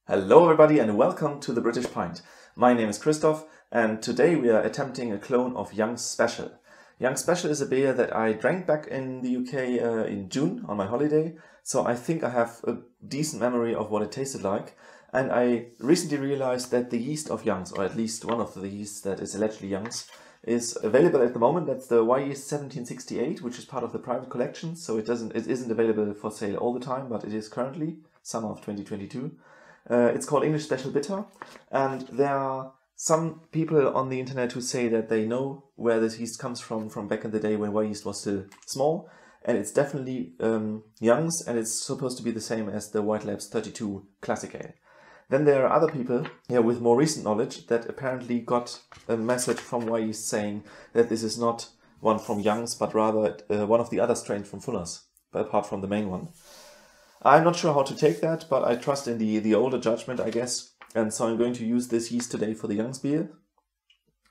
Hello everybody and welcome to the British Pint. My name is Christoph and today we are attempting a clone of Young's Special. Young's Special is a beer that I drank back in the UK in June on my holiday, so I think I have a decent memory of what it tasted like. And I recently realized that the yeast of Young's, or at least one of the yeasts that is allegedly Young's, is available at the moment. That's the Y yeast 1768, which is part of the private collection, so it isn't available for sale all the time, but it is currently, summer of 2022. It's called English Special Bitter, and there are some people on the internet who say that they know where this yeast comes from back in the day when Y yeast was still small, and it's definitely Young's, and it's supposed to be the same as the White Labs 32 Classic Ale. Then there are other people here with more recent knowledge that apparently got a message from Y yeast saying that this is not one from Young's, but rather one of the other strains from Fuller's, apart from the main one. I'm not sure how to take that, but I trust in the older judgment, I guess, and so I'm going to use this yeast today for the Young's beer.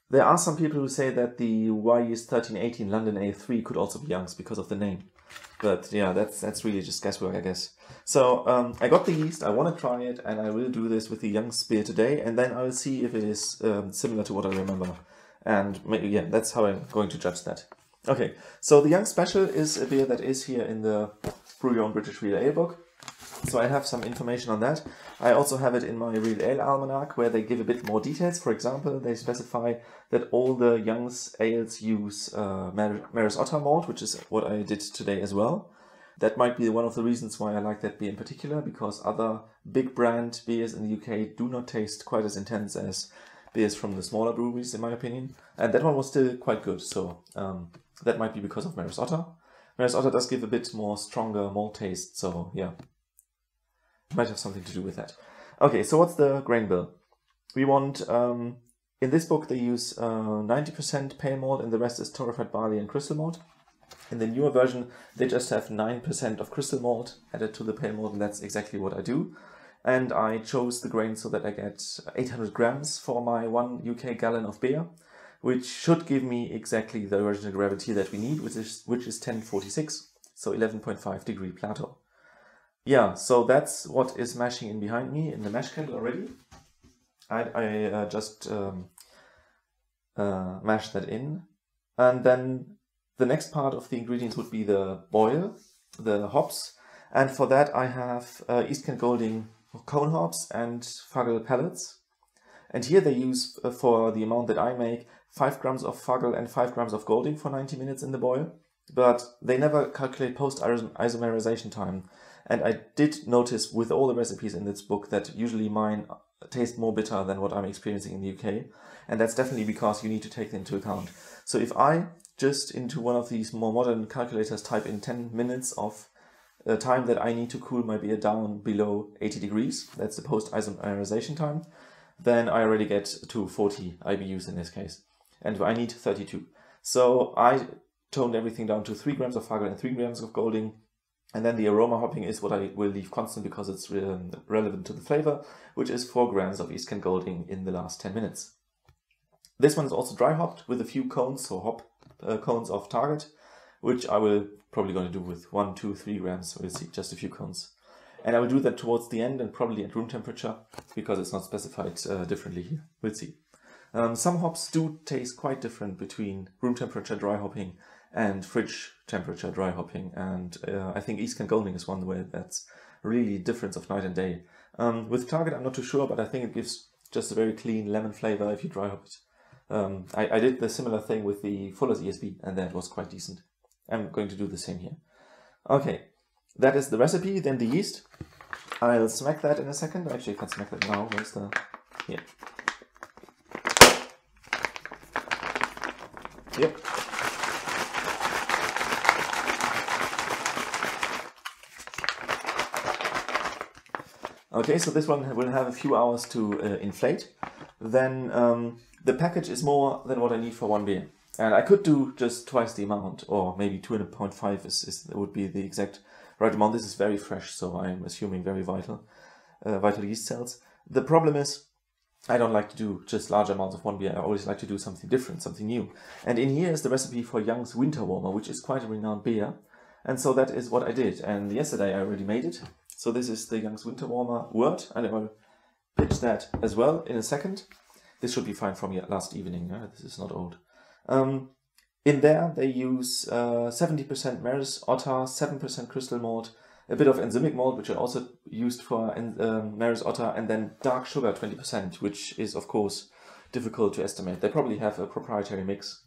There are some people who say that the Y yeast 1318 London A3 could also be Young's because of the name, but yeah, that's really just guesswork, I guess. So I got the yeast, I want to try it, and I will do this with the Young's beer today, and then I will see if it is similar to what I remember, and maybe, yeah, that's how I'm going to judge that. Okay, so the Young's Special is a beer that is here in the Brew Your Own British Real Ale book. So I have some information on that. I also have it in my Real Ale Almanac, where they give a bit more details. For example, they specify that all the Young's ales use Maris Otter malt, which is what I did today as well. That might be one of the reasons why I like that beer in particular, because other big brand beers in the UK do not taste quite as intense as beers from the smaller breweries, in my opinion. And that one was still quite good, so that might be because of Maris Otter. Maris Otter does give a bit more stronger malt taste, so yeah. Might have something to do with that. Okay, so what's the grain bill? We want, in this book they use 90% pale malt and the rest is torrefied barley and crystal malt. In the newer version they just have 9% of crystal malt added to the pale malt, and that's exactly what I do. And I chose the grain so that I get 800 grams for my 1 UK gallon of beer, which should give me exactly the original gravity that we need, which is 1046, so 11.5 degree Plato. Yeah, so that's what is mashing in behind me in the mash kettle already. I just mashed that in. And then the next part of the ingredients would be the boil, the hops. And for that I have East Kent Golding cone hops and Fuggle pellets. And here they use, for the amount that I make, 5 grams of Fuggle and 5 grams of Golding for 90 minutes in the boil. But they never calculate post-isomerization time. And I did notice with all the recipes in this book that usually mine taste more bitter than what I'm experiencing in the UK. And that's definitely because you need to take that into account. So if I just into one of these more modern calculators type in 10 minutes of time that I need to cool my beer down below 80 degrees, that's the post-isomerization time, then I already get to 40 IBUs in this case. And I need 32. So I toned everything down to 3 grams of Fuggle and 3 grams of Golding. And then the aroma hopping is what I will leave constant because it's relevant to the flavor, which is 4 grams of East Kent Golding in the last 10 minutes. This one is also dry hopped with a few cones, so hop cones of Target, which I will probably going to do with 1, 2, 3 grams, so we'll see, just a few cones. And I will do that towards the end and probably at room temperature, because it's not specified differently here. We'll see. Some hops do taste quite different between room temperature dry hopping and fridge temperature dry hopping, and I think East Kent Golding is one where that's really difference of night and day. With Target I'm not too sure, but I think it gives just a very clean lemon flavor if you dry hop it. I did the similar thing with the Fuller's ESB and that was quite decent. I'm going to do the same here. Okay, that is the recipe, then the yeast. I'll smack that in a second. Actually I can't smack that now, where's the... here. Yep. Okay, so this one will have a few hours to inflate. Then the package is more than what I need for one beer. And I could do just twice the amount, or maybe 2.5 would be the exact right amount. This is very fresh, so I'm assuming very vital yeast cells. The problem is, I don't like to do just large amounts of one beer. I always like to do something different, something new. And in here is the recipe for Young's Winter Warmer, which is quite a renowned beer. And so that is what I did. And yesterday I already made it. So this is the Young's Winter Warmer wort, and I will pitch that as well in a second. This should be fine from last evening. This is not old. In there, they use 70% Maris Otter, 7% crystal malt, a bit of enzymic malt, which I also used for Maris Otter, and then dark sugar 20%, which is, of course, difficult to estimate. They probably have a proprietary mix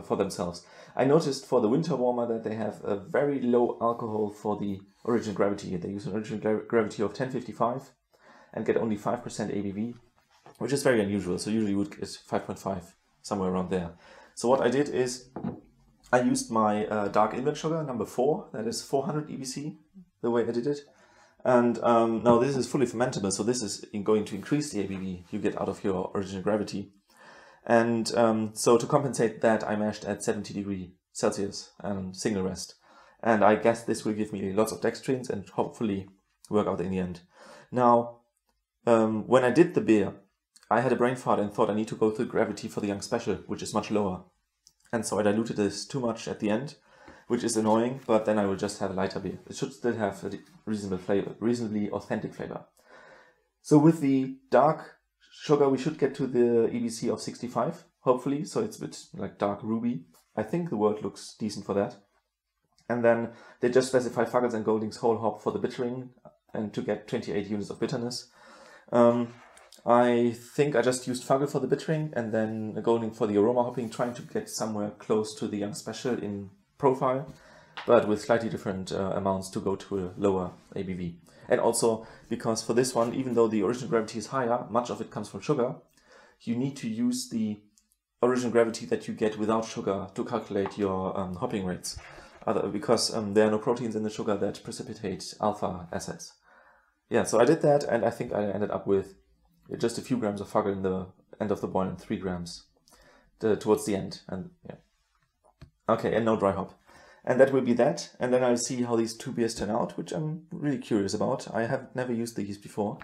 for themselves. I noticed for the winter warmer that they have a very low alcohol for the original gravity. They use an original gravity of 1055 and get only 5% ABV, which is very unusual. So usually you would get 5.5, somewhere around there. So what I did is I used my dark invert sugar, number 4, that is 400 EBC, the way I did it. And now this is fully fermentable, so this is going to increase the ABV you get out of your original gravity. And so to compensate that, I mashed at 70 degrees Celsius and single rest. And I guess this will give me lots of dextrins and hopefully work out in the end. Now, when I did the beer, I had a brain fart and thought I need to go to gravity for the Young Special, which is much lower. And so I diluted this too much at the end, which is annoying, but then I will just have a lighter beer. It should still have a reasonable flavor, reasonably authentic flavor. So with the dark sugar, we should get to the EBC of 65, hopefully, so it's a bit like dark ruby. I think the word looks decent for that. And then they just specify Fuggles and Golding's whole hop for the bittering and to get 28 units of bitterness. I think I just used Fuggle for the bittering and then Golding for the aroma hopping, trying to get somewhere close to the Young Special in profile, but with slightly different amounts to go to a lower ABV. And also, because for this one, even though the original gravity is higher, much of it comes from sugar, you need to use the original gravity that you get without sugar to calculate your hopping rates, because there are no proteins in the sugar that precipitate alpha acids. Yeah, so I did that, and I think I ended up with just a few grams of Fuggle in the end of the boil and 3 grams towards the end. And yeah, okay, and no dry hop. And that will be that, and then I'll see how these two beers turn out, which I'm really curious about. I have never used these before.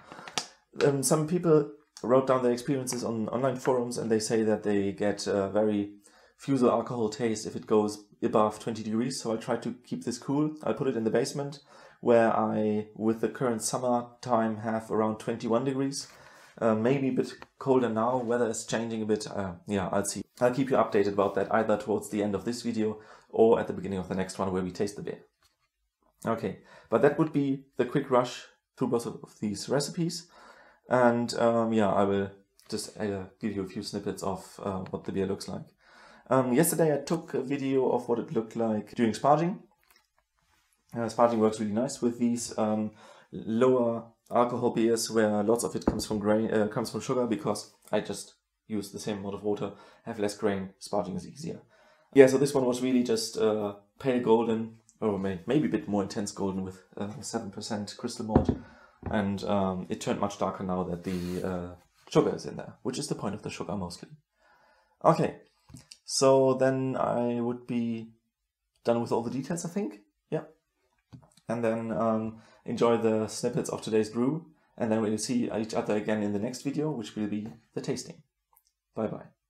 Some people wrote down their experiences on online forums, and they say that they get a very fusel alcohol taste if it goes above 20 degrees, so I try to keep this cool. I'll put it in the basement, where I, with the current summer time, have around 21 degrees. Maybe a bit colder now, weather is changing a bit. Yeah, I'll see. I'll keep you updated about that either towards the end of this video or at the beginning of the next one where we taste the beer. Okay, but that would be the quick rush through both of these recipes. And yeah, I will just give you a few snippets of what the beer looks like. Yesterday I took a video of what it looked like during sparging. Sparging works really nice with these lower alcohol beers where lots of it comes from comes from sugar, because I just use the same amount of water, have less grain, sparging is easier. Yeah, so this one was really just pale golden, or maybe a bit more intense golden with 7% crystal malt, and it turned much darker now that the sugar is in there, which is the point of the sugar mostly. Okay, so then I would be done with all the details, I think. Yeah. And then enjoy the snippets of today's brew, and then we'll see each other again in the next video, which will be the tasting. Bye bye.